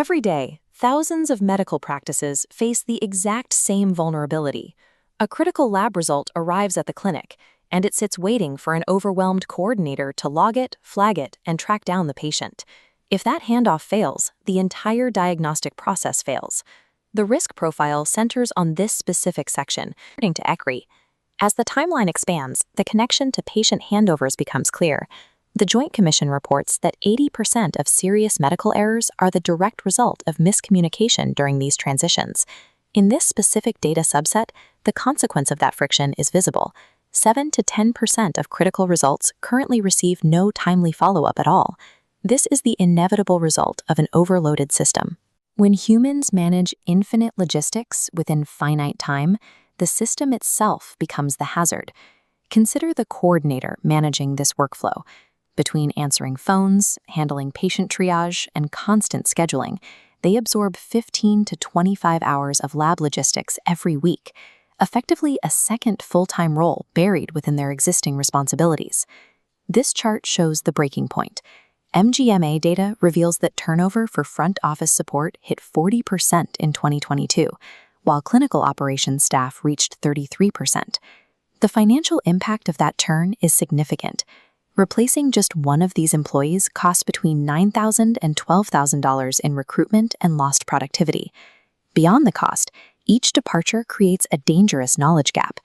Every day, thousands of medical practices face the exact same vulnerability. A critical lab result arrives at the clinic, and it sits waiting for an overwhelmed coordinator to log it, flag it, and track down the patient. If that handoff fails, the entire diagnostic process fails. The risk profile centers on this specific section, according to ECRI. As the timeline expands, the connection to patient handovers becomes clear. The Joint Commission reports that 80% of serious medical errors are the direct result of miscommunication during these transitions. In this specific data subset, the consequence of that friction is visible. 7 to 10% of critical results currently receive no timely follow-up at all. This is the inevitable result of an overloaded system. When humans manage infinite logistics within finite time, the system itself becomes the hazard. Consider the coordinator managing this workflow. Between answering phones, handling patient triage, and constant scheduling, they absorb 15 to 25 hours of lab logistics every week, effectively a second full-time role buried within their existing responsibilities. This chart shows the breaking point. MGMA data reveals that turnover for front office support hit 40% in 2022, while clinical operations staff reached 33%. The financial impact of that turn is significant. Replacing just one of these employees costs between $9,000 and $12,000 in recruitment and lost productivity. Beyond the cost, each departure creates a dangerous knowledge gap.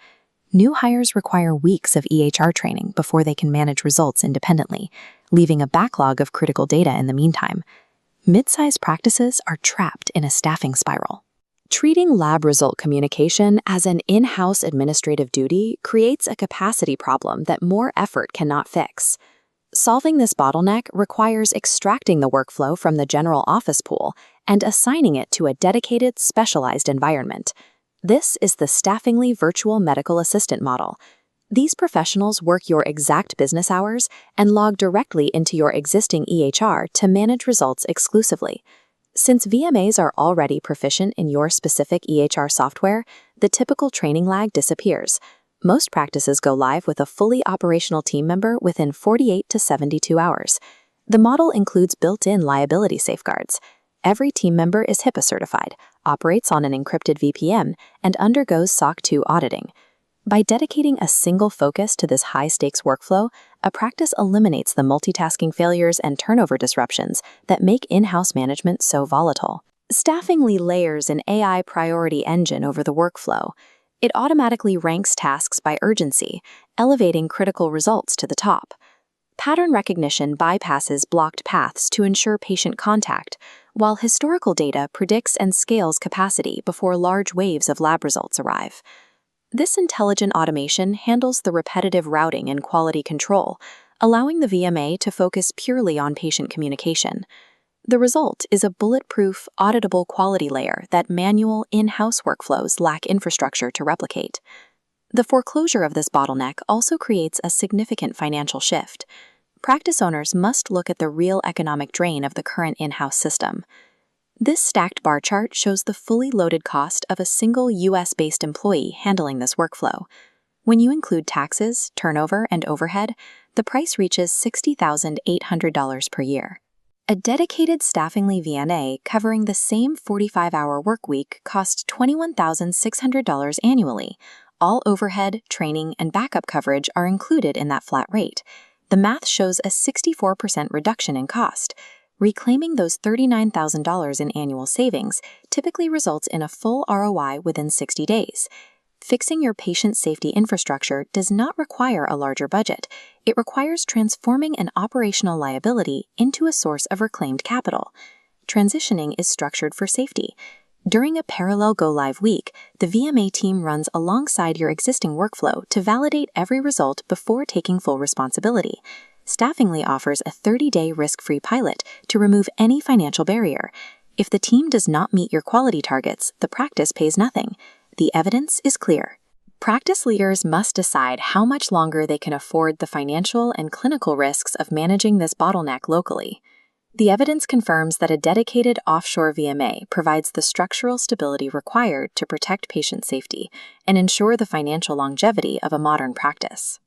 New hires require weeks of EHR training before they can manage results independently, leaving a backlog of critical data in the meantime. Mid-sized practices are trapped in a staffing spiral. Treating lab result communication as an in-house administrative duty creates a capacity problem that more effort cannot fix. Solving this bottleneck requires extracting the workflow from the general office pool and assigning it to a dedicated, specialized environment. This is the Staffingly virtual medical assistant model. These professionals work your exact business hours and log directly into your existing EHR to manage results exclusively. Since VMAs are already proficient in your specific EHR software, the typical training lag disappears. Most practices go live with a fully operational team member within 48 to 72 hours. The model includes built-in liability safeguards. Every team member is HIPAA certified, operates on an encrypted VPN, and undergoes SOC 2 auditing. By dedicating a single focus to this high-stakes workflow, a practice eliminates the multitasking failures and turnover disruptions that make in-house management so volatile. Staffingly layers an AI priority engine over the workflow. It automatically ranks tasks by urgency, elevating critical results to the top. Pattern recognition bypasses blocked paths to ensure patient contact, while historical data predicts and scales capacity before large waves of lab results arrive. This intelligent automation handles the repetitive routing and quality control, allowing the VMA to focus purely on patient communication. The result is a bulletproof, auditable quality layer that manual, in-house workflows lack infrastructure to replicate. The foreclosure of this bottleneck also creates a significant financial shift. Practice owners must look at the real economic drain of the current in-house system. This stacked bar chart shows the fully loaded cost of a single US-based employee handling this workflow. When you include taxes, turnover, and overhead, the price reaches $60,800 per year. A dedicated Staffingly VNA covering the same 45-hour workweek costs $21,600 annually. All overhead, training, and backup coverage are included in that flat rate. The math shows a 64% reduction in cost. Reclaiming those $39,000 in annual savings typically results in a full ROI within 60 days. Fixing your patient safety infrastructure does not require a larger budget. It requires transforming an operational liability into a source of reclaimed capital. Transitioning is structured for safety. During a parallel go-live week, the VMA team runs alongside your existing workflow to validate every result before taking full responsibility. Staffingly offers a 30-day risk-free pilot to remove any financial barrier. If the team does not meet your quality targets, the practice pays nothing. The evidence is clear. Practice leaders must decide how much longer they can afford the financial and clinical risks of managing this bottleneck locally. The evidence confirms that a dedicated offshore VMA provides the structural stability required to protect patient safety and ensure the financial longevity of a modern practice.